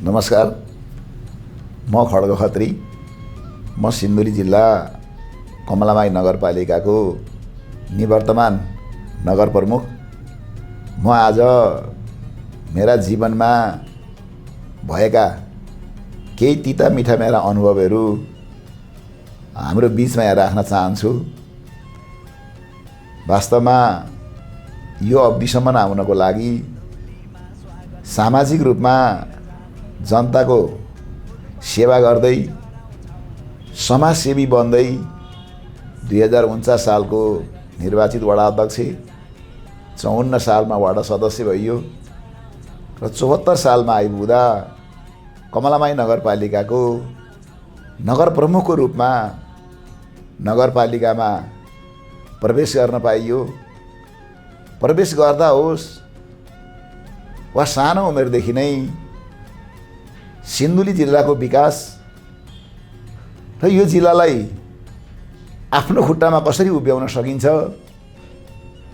नमस्कार, म खड्ग खत्री। म सिन्धुली जिल्ला कमलामाई नगरपालिकाको निवर्तमान नगर प्रमुख। म आज मेरा जीवनमा भएका केही तिता मिठा मेरा अनुभवहरू हाम्रो बीचमा यहाँ राख्न चाहन्छु। वास्तवमा यो अवधिसम्म आउनको लागि सामाजिक रूपमा जनताको सेवा गर्दै समाजसेवी बन्दै 2049 सालको निर्वाचित वडा अध्यक्ष, 54 सालमा वडा सदस्य भइयो र 74 सालमा आइपुग्दा कमलामाई नगरपालिकाको नगर प्रमुखको रूपमा नगरपालिकामा प्रवेश गर्न पाइयो। प्रवेश गर्दा होस् वा सानो उमेरदेखि नै सिन्धुली जिल्लाको विकास र यो जिल्लालाई आफ्नो खुट्टामा कसरी उभ्याउन सकिन्छ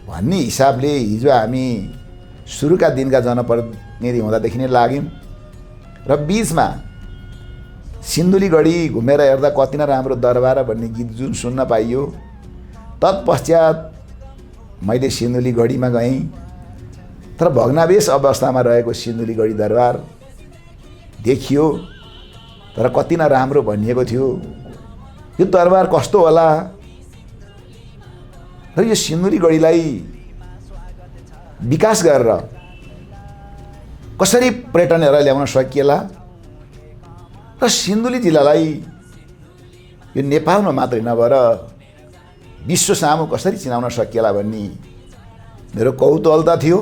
भन्ने हिसाबले हिजो हामी सुरुका दिनका जनप्रतिनिधि हुँदादेखि नै लाग्यौँ र बीचमा सिन्धुली गढी घुमेर हेर्दा कति न राम्रो दरबार भन्ने गीत जुन सुन्न पाइयो। तत्पश्चात मैले सिन्धुली गढीमा गएँ, तर भग्नावेश अवस्थामा रहेको सिन्धुली गढी दरबार देखियो, तर कति न राम्रो भनिएको थियो। यो दरबार कस्तो होला र यो सिन्धुली गढीलाई विकास गरेर कसरी पर्यटनहरू ल्याउन सकिएला र सिन्धुली जिल्लालाई यो नेपालमा मात्रै नभएर विश्व सामु कसरी चिनाउन सकिएला भन्ने मेरो कौतूहलता थियो।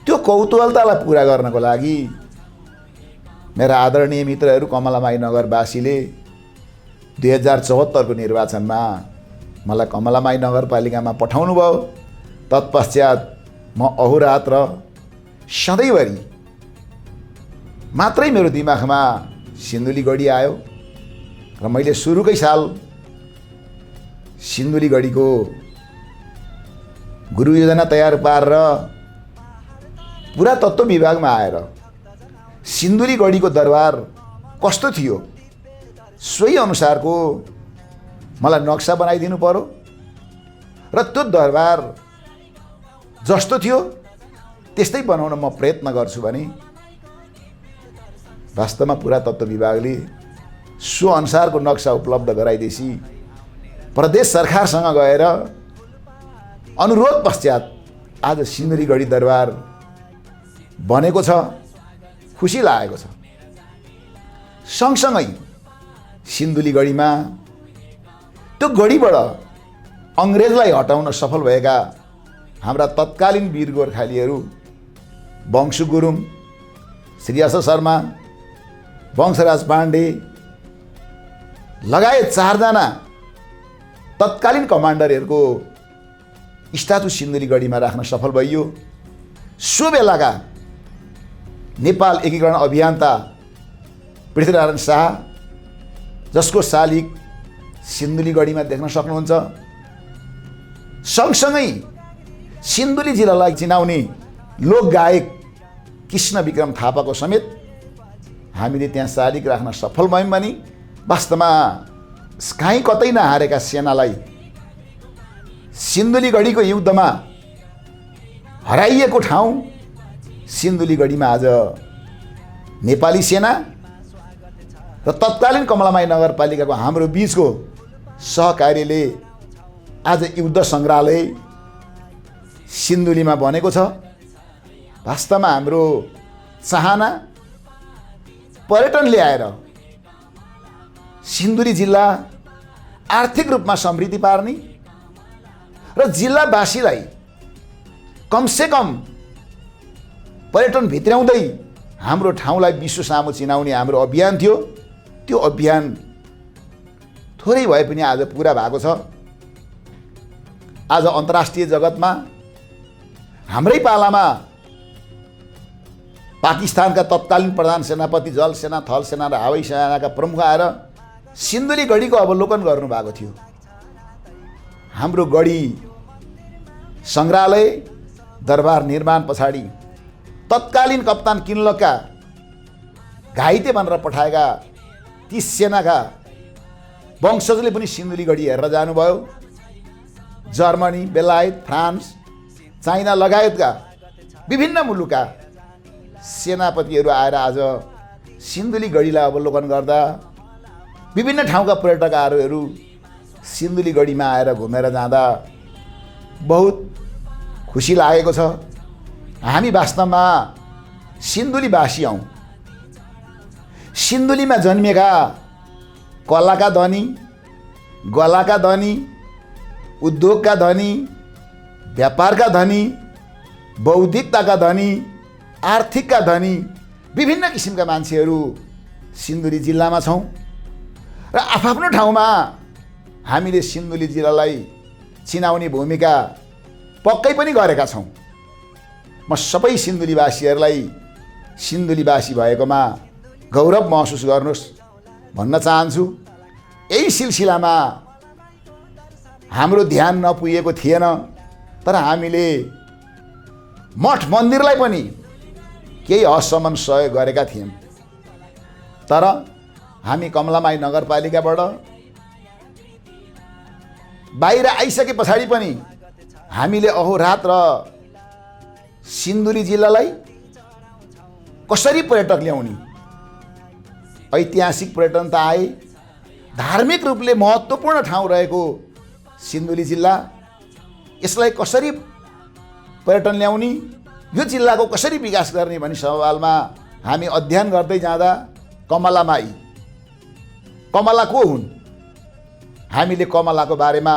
त्यो कौतूहलतालाई पुरा गर्नको लागि मेरा आदरणीय मित्रहरू कमलामाई नगरवासीले 2074 को निर्वाचनमा मलाई कमलामाई नगरपालिकामा पठाउनु भयो। तत्पश्चात म अहोरात्र सधैँभरि मात्रै मेरो दिमागमा सिन्धुली गढी आयो र मैले सुरुकै साल सिन्धुली गढीको गुरु योजना तयार पारेर पुरातत्व विभागमा आएर सिन्धुली गढीको दरबार कस्तो थियो सोही अनुसारको मलाई नक्सा बनाइदिनु पर्यो र त्यो दरबार जस्तो थियो त्यस्तै बनाउन म प्रयत्न गर्छु भने वास्तवमा पुरातत्व विभागले सो अनुसारको नक्सा उपलब्ध गराइदिएपछि प्रदेश सरकारसँग गएर अनुरोध पश्चात आज सिन्धुली गढी दरबार बनेको छ। खुसी लागेको छ। सँगसँगै सिन्धुली गढीमा त्यो गढीबाट अङ्ग्रेजलाई हटाउन सफल भएका हाम्रा तत्कालीन वीर गोर्खालीहरू वंशु गुरुङ, श्रीयास शर्मा, वंशराज पाण्डे लगायत 4 जना तत्कालीन कमान्डरहरूको स्ट्याचु सिन्धुली गढीमा राख्न सफल भइयो। सो बेलाका नेपाल एकीकरण अभियन्ता पृथ्वीनारायण शाह, जसको शालिग सिन्धुली गढीमा देख्न सक्नुहुन्छ। सँगसँगै सिन्धुली जिल्लालाई चिनाउने लोकगायक कृष्ण विक्रम थापाको समेत हामीले त्यहाँ शालिग राख्न सफल भयौँ भने वास्तवमा कहीँ कतै नहारेका सेनालाई सिन्धुली गढीको युद्धमा हराइएको ठाउँ सिन्धुली गढीमा आज नेपाली सेना र तत्कालीन कमलामाई नगरपालिकाको हाम्रो बीचको सहकार्यले आज युद्ध सङ्ग्रहालय सिन्धुलीमा बनेको छ। वास्तवमा हाम्रो चाहना पर्यटन ल्याएर सिन्धुली जिल्ला आर्थिक रूपमा समृद्धि पार्ने र जिल्लावासीलाई कमसेकम पर्यटन भित्र्याउँदै हाम्रो ठाउँलाई विश्व सामु चिनाउने हाम्रो अभियान थियो। त्यो अभियान थोरै भए पनि आज पुरा भएको छ। आज अन्तर्राष्ट्रिय जगतमा हाम्रै पालामा पाकिस्तानका तत्कालीन प्रधान सेनापति, जल सेना, थल सेना र हवाई सेनाका प्रमुख आएर सिन्धुली गढीको अवलोकन गर्नुभएको थियो। हाम्रो गढी सङ्ग्रहालय दरबार निर्माण पछाडि तत्कालीन कप्तान किन्लकका घाइते भनेर पठाएका ती सेनाका वंशजले पनि सिन्धुली गढी हेरेर जानुभयो। जर्मनी, बेलायत, फ्रान्स, चाइना लगायतका विभिन्न मुलुकका सेनापतिहरू आएर आज सिन्धुली गढीलाई अवलोकन गर्दा विभिन्न ठाउँका पर्यटकहरू सिन्धुली गढीमा आएर घुमेर जाँदा बहुत खुसी लागेको छ। हामी वास्तवमा सिन्धुलीवासी हौँ। सिन्धुलीमा जन्मिएका कलाका धनी, गलाका धनी, उद्योगका धनी, व्यापारका धनी, बौद्धिकताका धनी, आर्थिकका धनी विभिन्न किसिमका मान्छेहरू सिन्धुली जिल्लामा छौँ र आफ्नो ठाउँमा हामीले सिन्धुली जिल्लालाई चिनाउने भूमिका पक्कै पनि गरेका छौँ। म सबै सिन्धुलीवासीहरूलाई सिन्धुलीवासी भएकोमा गौरव महसुस गर्नुहोस् भन्न चाहन्छु। यही सिलसिलामा हाम्रो ध्यान नपुगेको थिएन, तर हामीले मठ मन्दिरलाई पनि केही हदसम्म सहयोग गरेका थियौँ। तर हामी कमलामाई नगरपालिकाबाट बाहिर आइसके पछाडि पनि हामीले अहोरात्र सिन्धुली जिल्लालाई कसरी पर्यटक ल्याउने, ऐतिहासिक पर्यटन त आए, धार्मिक रूपले महत्त्वपूर्ण ठाउँ रहेको सिन्धुली जिल्ला, यसलाई कसरी पर्यटन ल्याउने, यो जिल्लाको कसरी विकास गर्ने भन्ने सवालमा हामी अध्ययन गर्दै जाँदा कमलामाई, कमला को हुन्, हामीले कमलाको बारेमा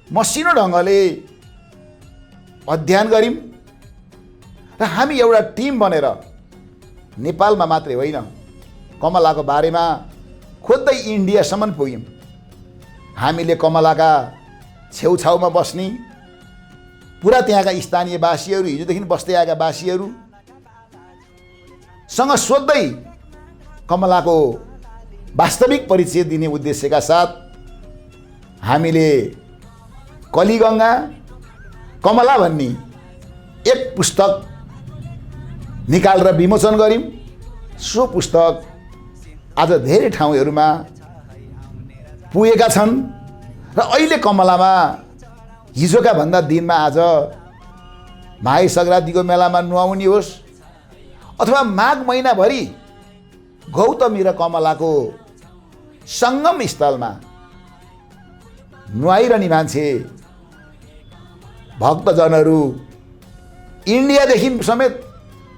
मसिनो ढङ्गले अध्ययन गऱ्यौँ र हामी एउटा टिम बनेर नेपालमा मात्रै होइन कमलाको बारेमा खोज्दै इन्डियासम्म पुग्यौँ। हामीले कमलाका छेउछाउमा बस्ने पुरा त्यहाँका स्थानीय वासीहरू, हिजोदेखि बस्दै आएका वासीहरूसँग सोध्दै कमलाको वास्तविक परिचय दिने उद्देश्यका साथ हामीले कलिगङ्गा कमला भन्ने एक पुस्तक निकालेर विमोचन गऱ्यौँ। सो पुस्तक आज धेरै ठाउँहरूमा पुगेका छन् र अहिले कमलामा हिजोका भन्दा दिनमा आज माघे सङ्क्रान्तिको मेलामा नुहाउने होस् अथवा माघ महिनाभरि गौतमी र कमलाको सङ्गम स्थलमा नुहाइरहने मान्छे भक्तजनहरू इन्डियादेखि समेत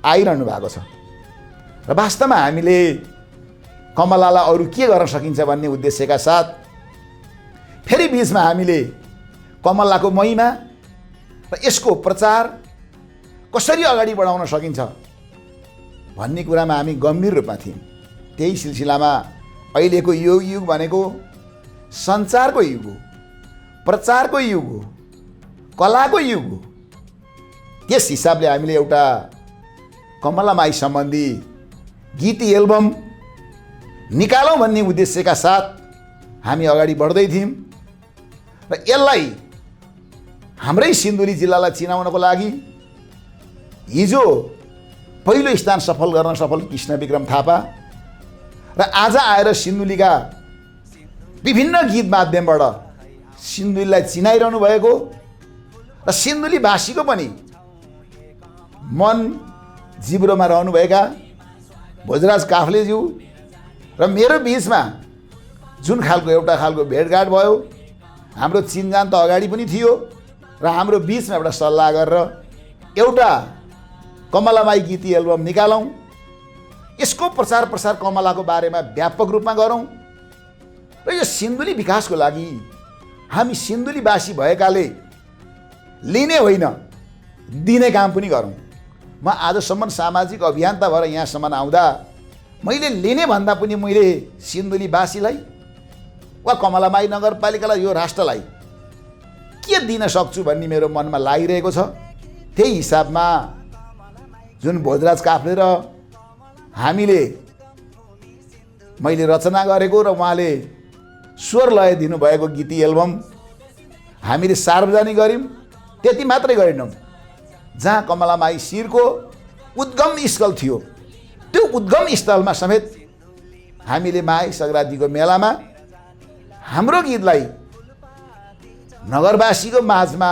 आइरहनु भएको छ र वास्तवमा हामीले कमलालाई अरू के गर्न सकिन्छ भन्ने उद्देश्यका साथ फेरि बीचमा हामीले कमलाको महिमा र यसको प्रचार कसरी अगाडि बढाउन सकिन्छ भन्ने कुरामा हामी गम्भीर रूपमा थियौँ। त्यही सिलसिलामा अहिलेको यो युग भनेको सञ्चारको युग हो, प्रचारको युग हो, कलाको युग हो। त्यस हिसाबले हामीले एउटा कमलामाई सम्बन्धी गीत एल्बम निकालौँ भन्ने उद्देश्यका साथ हामी अगाडि बढ्दै थियौँ र यसलाई हाम्रै सिन्धुली जिल्लालाई चिनाउनको लागि हिजो पहिलो स्थान सफल गर्न सफल कृष्ण विक्रम थापा र आज आएर सिन्धुलीका विभिन्न गीत माध्यमबाट सिन्धुलीलाई चिनाइरहनु भएको र सिन्धुलीवासीको पनि मन जिब्रोमा रहनुभएका भोजराज काफ्लेज्यू र मेरो बिचमा जुन एउटा खालको भेटघाट भयो, हाम्रो चिनजान त अगाडि पनि थियो र हाम्रो बिचमा एउटा सल्लाह गरेर एउटा कमलामाई गीत एल्बम निकालौँ, यसको प्रचार प्रसार कमलाको बारेमा व्यापक रूपमा गरौँ र यो सिन्धुली विकासको लागि हामी सिन्धुलीवासी भएकाले लिने होइन दिने काम पनि गरौँ। म आजसम्म सामाजिक अभियन्ता भएर यहाँसम्म आउँदा मैले लिने भन्दा पनि मैले सिन्धुलीवासीलाई वा कमलामाई नगरपालिकालाई, यो राष्ट्रलाई के दिन सक्छु भन्ने मेरो मनमा लागिरहेको छ। त्यही हिसाबमा जुन भोजराज काफ्ले र हामीले मैले रचना गरेको र उहाँले स्वर लय दिनुभएको गीत एल्बम हामीले सार्वजनिक गऱ्यौँ। त्यति मात्रै गरेनौँ, जहाँ कमलामाई शिरको उद्गम स्थल थियो त्यो उद्गम स्थलमा समेत हामीले माघे सङ्क्रान्तिको मेलामा हाम्रो गीतलाई नगरवासीको माझमा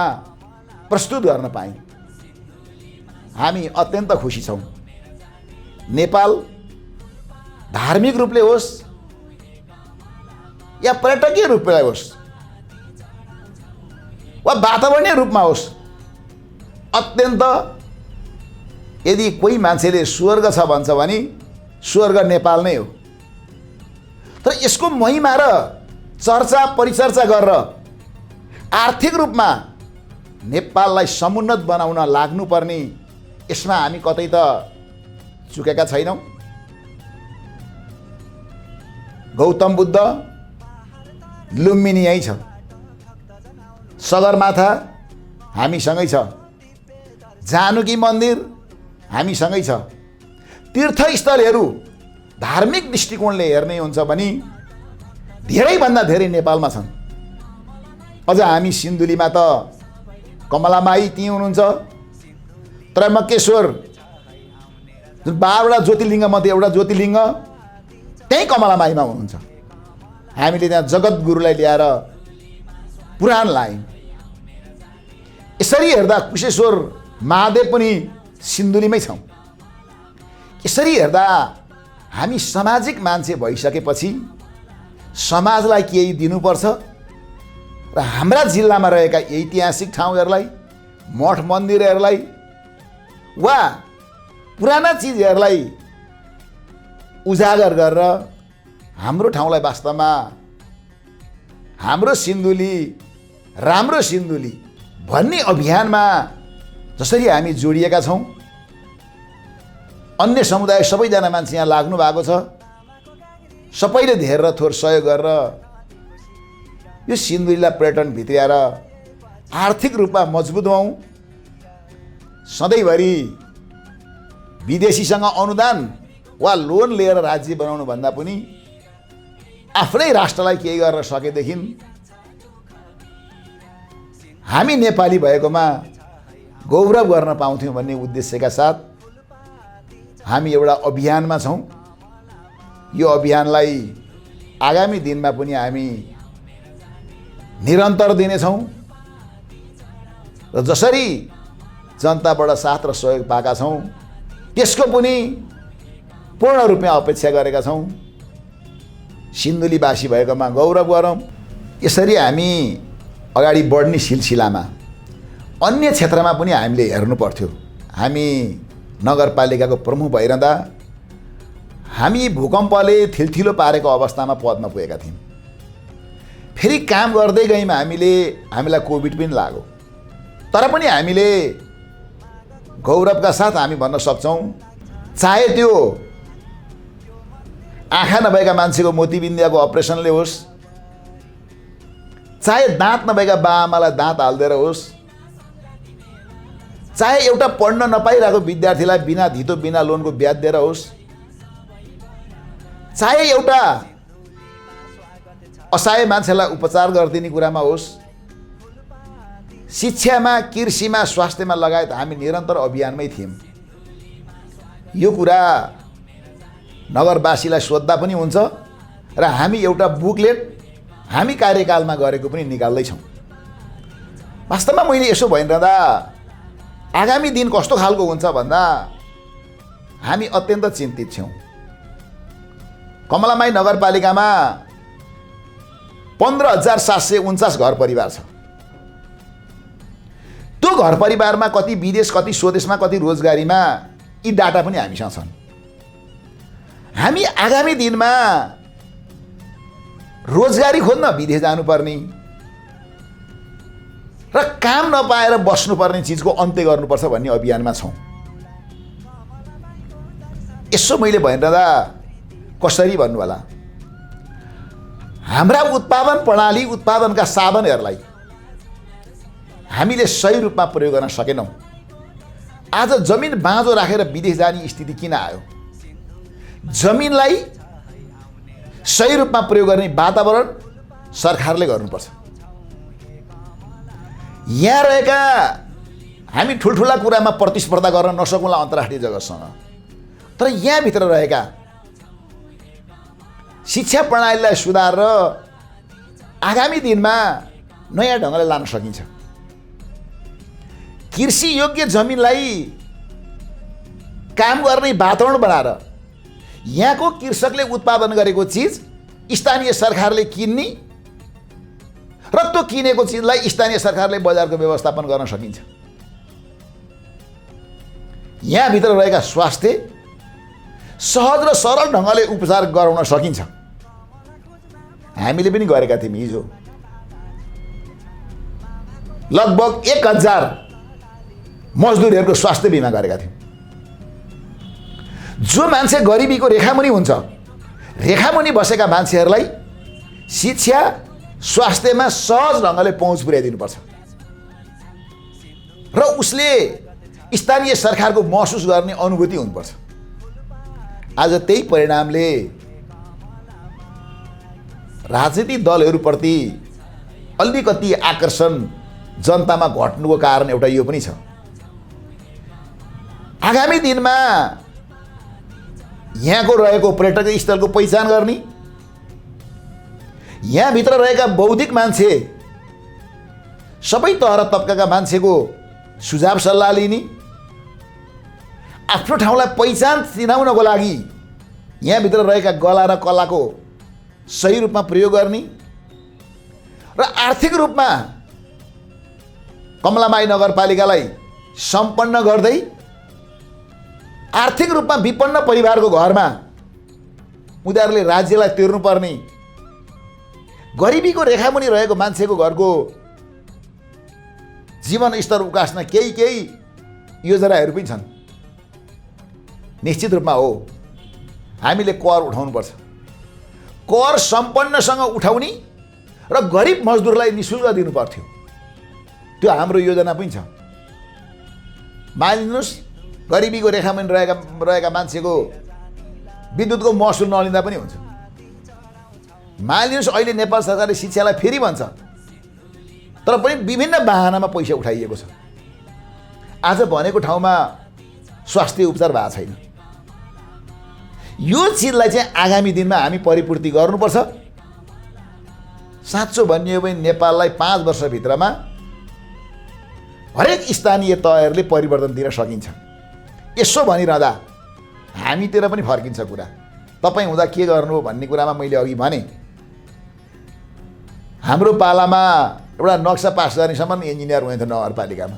प्रस्तुत गर्न पायौँ। हामी अत्यन्त खुसी छौँ। नेपाल धार्मिक रूपले होस् या पर्यटकीय रूपले होस् वा वातावरणीय रूपमा होस्, अत्यन्त यदि कोही मान्छेले स्वर्ग छ भन्छ भने स्वर्ग नेपाल नै हो। तर यसको महिमा र चर्चा परिचर्चा गरेर आर्थिक रूपमा नेपाललाई समुन्नत बनाउन लाग्नुपर्ने, यसमा हामी कतै त चुकेका छैनौँ। गौतम बुद्ध लुम्बिनी यहीँ छ, सगरमाथा हामीसँगै छ, जानकी मन्दिर हामीसँगै छ। तीर्थस्थलहरू धार्मिक दृष्टिकोणले हेर्ने हुन्छ भने धेरैभन्दा धेरै नेपालमा छन्। अझ हामी सिन्धुलीमा त कमलामाई ती हुनुहुन्छ, त्रयम्बकेश्वर जुन 12वटा ज्योतिर्लिङ्ग मध्ये एउटा ज्योतिर्लिङ्ग त्यही कमलामाईमा हुनुहुन्छ। हामीले त्यहाँ जगद्गुरुलाई ल्याएर पुराण लायौँ। यसरी हेर्दा कुशेश्वर महादेव पनि सिन्धुलीमै छौँ। यसरी हेर्दा हामी सामाजिक मान्छे भइसकेपछि समाजलाई केही दिनुपर्छ र हाम्रा जिल्लामा रहेका ऐतिहासिक ठाउँहरूलाई, मठ मन्दिरहरूलाई वा पुराना चिजहरूलाई उजागर गरेर हाम्रो ठाउँलाई वास्तवमा हाम्रो सिन्धुली राम्रो सिन्धुली भन्ने अभियानमा जसरी हामी जोडिएका छौँ, अन्य समुदाय सबैजना मान्छे यहाँ लाग्नु भएको छ। सबैले धेर र थोर सहयोग गरेर यो सिन्धुलीलाई पर्यटन भित्र्याएर आर्थिक रूपमा मजबुत हौँ। सधैँभरि विदेशीसँग अनुदान वा लोन लिएर राज्य बनाउनु भन्दा पनि आफ्नै राष्ट्रलाई केही गर्न सकेदेखि हामी नेपाली भएकोमा गौरव गर्न पाउँथ्यौँ भन्ने उद्देश्यका साथ हामी एउटा अभियानमा छौँ। यो अभियानलाई आगामी दिनमा पनि हामी निरन्तर दिनेछौँ र जसरी जनताबाट साथ र सहयोग पाएका छौँ त्यसको पनि पूर्ण रूपमा अपेक्षा गरेका छौँ। सिन्धुलीवासी भएकोमा गौरव गरौँ। यसरी हामी अगाडि बढ्ने सिलसिलामा अन्य क्षेत्रमा पनि हामीले हेर्नु पर्थ्यो। हामी नगरपालिकाको प्रमुख भइरहँदा हामी भूकम्पले थिलथिलो पारेको अवस्थामा पदमा पुगेका थियौँ। फेरि काम गर्दै गयौँ, हामीलाई कोभिड पनि लाग्यो। तर पनि हामीले गौरवका साथ हामी भन्न सक्छौँ, चाहे त्यो आँखा नभएका मान्छेको मोतीबिन्दुको अपरेसनले होस्, चाहे दाँत नभएका बाआमालाई दाँत हालिदिएर होस्, चाहे एउटा पढ्न नपाइरहेको विद्यार्थीलाई बिना धितो बिना लोनको ब्याज दिएर होस्, चाहे एउटा असहाय मान्छेलाई उपचार गरिदिने कुरामा होस्, शिक्षामा, कृषिमा, स्वास्थ्यमा लगायत हामी निरन्तर अभियानमै थियौँ। यो कुरा नगरवासीलाई सोद्धा पनि हुन्छ र हामी एउटा बुकलेट हामी कार्यकालमा गरेको पनि निकाल्दैछौँ। वास्तवमा मैले यसो भनिरहँदा आगामी दिन कस्तो खालको हुन्छ भन्दा हामी अत्यन्त चिन्तित छौँ। कमलामाई नगरपालिकामा 15,749 घर परिवार छ। त्यो घर परिवारमा कति विदेश, कति स्वदेशमा, कति रोजगारीमा, यी डाटा पनि हामीसँग छन्। हामी आगामी दिनमा रोजगारी खोज्न विदेश जानुपर्ने र काम नपाएर बस्नुपर्ने चिजको अन्त्य गर्नुपर्छ भन्ने अभियानमा छौँ। यसो मैले भनिरहँदा कसरी भन्नु होला, हाम्रा उत्पादन प्रणाली, उत्पादनका साधनहरूलाई हामीले सही रूपमा प्रयोग गर्न सकेनौँ। आज जमिन बाँझो राखेर विदेश जाने स्थिति किन आयो? जमिनलाई सही रूपमा प्रयोग गर्ने वातावरण सरकारले गर्नुपर्छ। यहाँ रहेका हामी ठुल्ठुला कुरामा प्रतिस्पर्धा गर्न नसकौँला अन्तर्राष्ट्रिय जगतसँग। तर यहाँभित्र रहेका शिक्षा प्रणालीलाई सुधारेर आगामी दिनमा नयाँ ढङ्गले लान सकिन्छ। कृषि योग्य जमिनलाई काम गर्ने वातावरण बनाएर यहाँको कृषकले उत्पादन गरेको चिज स्थानीय सरकारले किन्ने र त्यो किनेको चिजलाई स्थानीय सरकारले बजारको व्यवस्थापन गर्न सकिन्छ। यहाँभित्र रहेका स्वास्थ्य सहज र सरल ढङ्गले उपचार गराउन सकिन्छ। हामीले पनि गरेका थियौँ हिजो लगभग 1000 मजदुरहरूको स्वास्थ्य बिमा गरेका थियौँ। जो मान्छे गरिबीको रेखामुनि हुन्छ, रेखामुनि बसेका मान्छेहरूलाई शिक्षा स्वास्थ्यमा सहज ढङ्गले पहुँच पुर्याइदिनुपर्छ र उसले स्थानीय सरकारको महसुस गर्ने अनुभूति हुनुपर्छ। आज त्यही परिणामले राजनीतिक दलहरूप्रति अलिकति आकर्षण जनतामा घट्नुको कारण एउटा यो पनि छ। आगामी दिनमा यहाँको रहेको पर्यटक स्थलको पहिचान गर्ने, यहाँभित्र रहेका बौद्धिक मान्छे सबै तह र तबकाका मान्छेको सुझाव सल्लाह लिने, आफ्नो ठाउँलाई पहिचान चिनाउनको लागि यहाँभित्र रहेका कला र कलाको सही रूपमा प्रयोग गर्ने र आर्थिक रूपमा कमलामाई नगरपालिकालाई सम्पन्न गर्दै आर्थिक रूपमा विपन्न परिवारको घरमा उनीहरूले राज्यलाई तिर्नुपर्ने, गरिबीको रेखामुनि रहेको मान्छेको घरको जीवन स्तर उकास्न केही योजनाहरू पनि छन्। निश्चित रूपमा हो हामीले कर उठाउनुपर्छ। कर सम्पन्नसँग उठाउने र गरिब मजदुरलाई निःशुल्क दिनुपर्थ्यो, त्यो हाम्रो योजना पनि छ। मानिलिनुहोस् गरिबीको रेखामुनि रहेका मान्छेको विद्युतको महसुल नलिँदा पनि हुन्छ। मानिलिनुहोस् अहिले नेपाल सरकारले शिक्षालाई फेरि भन्छ, तर पनि विभिन्न बहानामा पैसा उठाइएको छ। आज भनेको ठाउँमा स्वास्थ्य उपचार भएको छैन। यो चिजलाई चाहिँ आगामी दिनमा हामी परिपूर्ति गर्नुपर्छ। साँचो भनियो भने नेपाललाई 5 वर्षभित्रमा हरेक स्थानीय तहहरूले परिवर्तन दिन सकिन्छ। यसो भनिरहँदा हामीतिर पनि फर्किन्छ कुरा। तपाईँ हुँदा के गर्नु भन्ने कुरामा मैले अघि भने, हाम्रो पालामा एउटा नक्सा पास गर्नेसम्म इन्जिनियर हुन्थ्यो नगरपालिकामा।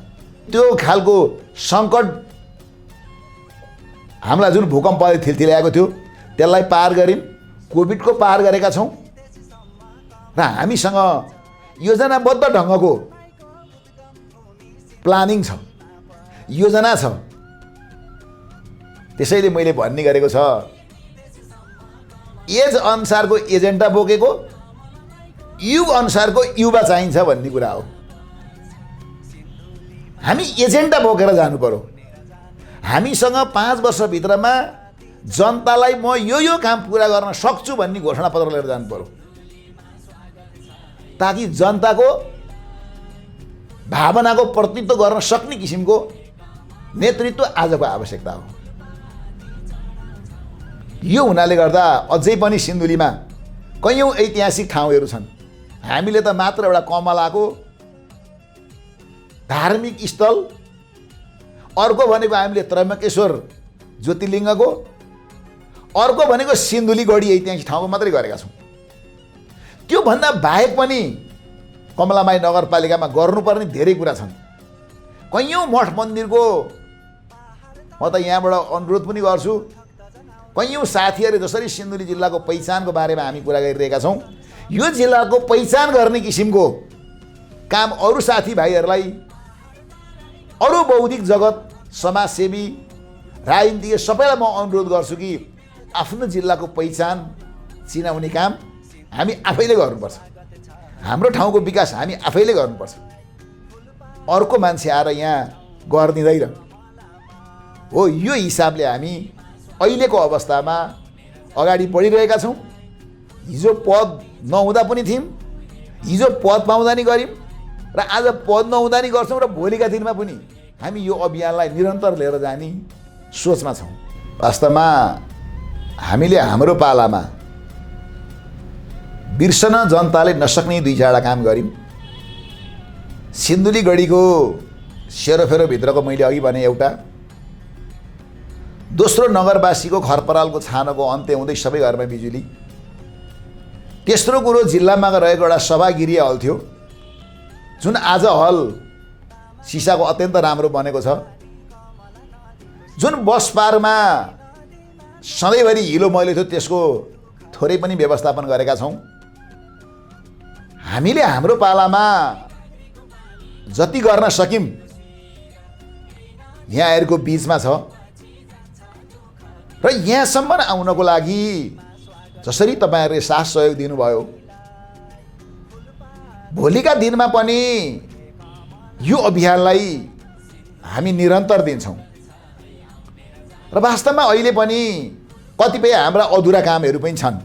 त्यो खालको सङ्कट हामीलाई जुन भूकम्पले थिल्थिल्याएको थियो त्यसलाई पार गऱ्यौँ, कोभिडको पार गरेका छौँ र हामीसँग योजनाबद्ध ढङ्गको प्लानिङ छ, योजना छ। त्यसैले मैले भन्ने गरेको छ, एज अनुसारको एजेन्डा बोकेको युग अनुसारको युवा चाहिन्छ भन्ने कुरा हो। हामी एजेन्डा बोकेर जानु पर्यो। हामीसँग 5 वर्षभित्रमा जनतालाई म यो काम पुरा गर्न सक्छु भन्ने घोषणापत्र लिएर जानु पर्यो, ताकि जनताको भावनाको प्रतिनिधित्व गर्न सक्ने किसिमको नेतृत्व आजको आवश्यकता हो। यो हुनाले गर्दा अझै पनि सिन्धुलीमा कैयौँ ऐतिहासिक ठाउँहरू छन्। हामीले त मात्र एउटा कमलाको धार्मिक स्थल, अर्को भनेको हामीले त्रयम्बकेश्वर ज्योतिर्लिङ्गको, अर्को भनेको सिन्धुली गढी ऐतिहासिक ठाउँको मात्रै गरेका छौँ। त्योभन्दा बाहेक पनि कमलामाई नगरपालिकामा गर्नुपर्ने धेरै कुरा छन्। कैयौँ मठ मन्दिरको म त यहाँबाट अनुरोध पनि गर्छु, कैयौँ साथीहरूले जसरी सिन्धुली जिल्लाको पहिचानको बारेमा हामी कुरा गरिरहेका छौँ, यो जिल्लाको पहिचान गर्ने किसिमको काम अरू साथीभाइहरूलाई, अरू बौद्धिक जगत, समाजसेवी, राजनीतिक सबैलाई म अनुरोध गर्छु कि आफ्नो जिल्लाको पहिचान चिनाउने काम हामी आफैले गर्नुपर्छ। हाम्रो ठाउँको विकास हामी आफैले गर्नुपर्छ। अर्को मान्छे आएर यहाँ गरिदिँदैन हो। यो हिसाबले हामी अहिलेको अवस्थामा अगाडि बढिरहेका छौँ। हिजो पद नहुँदा पनि थियौँ, हिजो पद पाउँदा नि गऱ्यौँ र आज पद नहुँदा नि गर्छौँ र भोलिका दिनमा पनि हामी यो अभियानलाई निरन्तर लिएर जाने सोचमा छौँ। वास्तवमा हामीले हाम्रो पालामा बिर्सन जनताले नसक्ने 2-4 काम गऱ्यौँ। सिन्धुलीगढीको सेरोफेरोभित्रको मैले अघि भने एउटा, दोस्रो नगरवासीको घरपरालको छानोको अन्त्य हुँदै सबै घरमा बिजुली, तेस्रो कुरो जिल्लामा रहेको एउटा सभागृह हल थियो जुन आज हल सिसाको अत्यन्त राम्रो बनेको छ, जुन बस पारमा सधैँभरि हिलो मैलो थियो त्यसको थोरै पनि व्यवस्थापन गरेका छौँ। हामीले हाम्रो पालामा जति गर्न सक्यौँ यहाँहरूको बिचमा छ र यहाँसम्म आउनको लागि जसरी तपाईँहरूले साथ सहयोग दिनुभयो, भोलिका दिनमा पनि यो अभियानलाई हामी निरन्तर दिन्छौँ र वास्तवमा अहिले पनि कतिपय हाम्रा अधुरा कामहरू पनि छन्।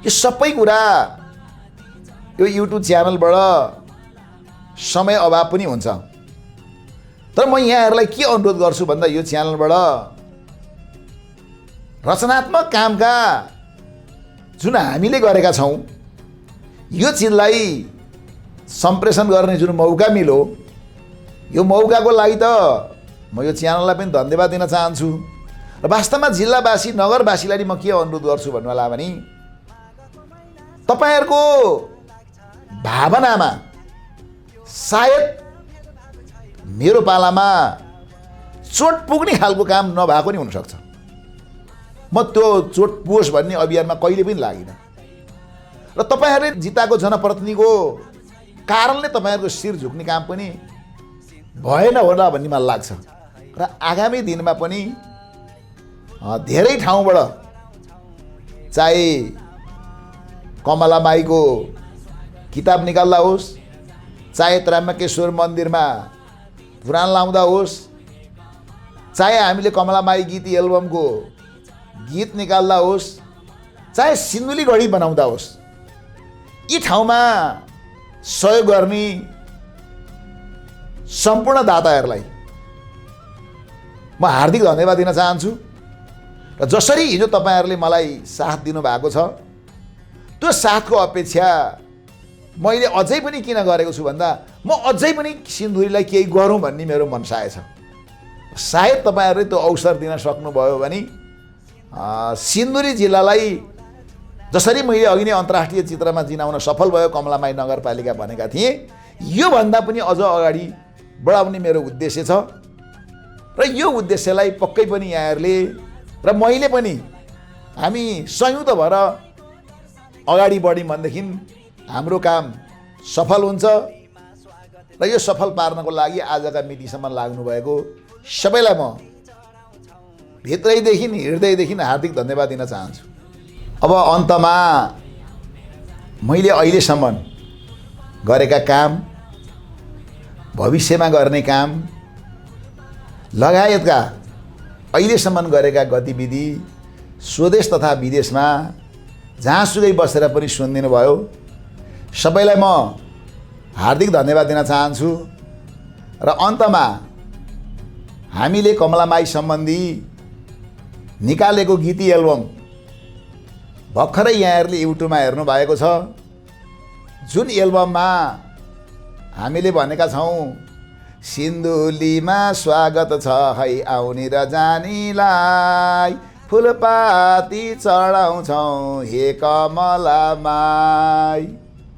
यो सबै कुरा यो युट्युब च्यानलबाट समय अभाव पनि हुन्छ, तर म यहाँहरूलाई के अनुरोध गर्छु भन्दा यो च्यानलबाट रचनात्मक कामका जुन हामीले गरेका छौँ यो चिजलाई सम्प्रेषण गर्ने जुन मौका मिल्यो, यो मौकाको लागि त म यो च्यानललाई पनि धन्यवाद दिन चाहन्छु। र वास्तवमा जिल्लावासी नगरवासीलाई म के अनुरोध गर्छु भन्नु होला भने तपाईँहरूको भावनामा सायद मेरो पालामा चोट पुग्ने खालको काम नभएको नि हुनसक्छ। म त्यो चोट पुगोस् भन्ने अभियानमा कहिले पनि लागिनँ र तपाईँहरूले जिताएको जनप्रतिनिधिको कारणले तपाईँहरूको शिर झुक्ने काम पनि भएन होला भन्ने मलाई लाग्छ र आगामी दिनमा पनि धेरै ठाउँबाट चाहे कमला माईको किताब निकाल्दा होस्, चाहे त्रयम्बकेश्वर मन्दिरमा पुराण लाउँदा होस्, चाहे हामीले कमला माई गीत एल्बमको गीत निकाल्दा होस्, चाहे सिन्धुलीगढी बनाउँदा होस्, यी ठाउँमा सहयोग गर्ने सम्पूर्ण दाताहरूलाई म हार्दिक धन्यवाद दिन चाहन्छु। र जसरी हिजो तपाईँहरूले मलाई साथ दिनुभएको छ त्यो साथको अपेक्षा मैले अझै पनि किन गरेको छु भन्दा म अझै पनि सिन्धुलीलाई केही गरौँ भन्ने मेरो मनसाय छ। सायद तपाईँहरूले त्यो अवसर दिन सक्नुभयो भने सिन्धुली जिल्लालाई जसरी मैले अघि नै अन्तर्राष्ट्रिय चित्रमा चिनाउन सफल भयो कमलामाई नगरपालिका भनेका थिएँ, योभन्दा पनि अझ अगाडि बढाउने मेरो उद्देश्य छ र यो उद्देश्यलाई पक्कै पनि यहाँहरूले र मैले पनि हामी संयुक्त भएर अगाडि बढ्यौँ भनेदेखि हाम्रो काम सफल हुन्छ र यो सफल पार्नको लागि आजका मितिसम्म लाग्नुभएको सबैलाई म भित्रैदेखि हृदयदेखि हार्दिक धन्यवाद दिन चाहन्छु। अब अन्तमा मैले अहिलेसम्म गरेका काम, भविष्यमा गर्ने काम लगायतका अहिलेसम्म गरेका गतिविधि स्वदेश तथा विदेशमा जहाँसुकै बसेर पनि सुनिदिनु भयो, सबैलाई म हार्दिक धन्यवाद दिन चाहन्छु। र अन्तमा हामीले कमलामाई सम्बन्धी निकालेको गीती एल्बम भर्खरै यहाँहरूले युट्युबमा हेर्नु भएको छ, जुन एल्बममा हामीले भनेका छौँ सिन्धुलीमा स्वागत छ है आउने र जानीलाई, फुलपाती चढाउँछौँ हे कमला माई।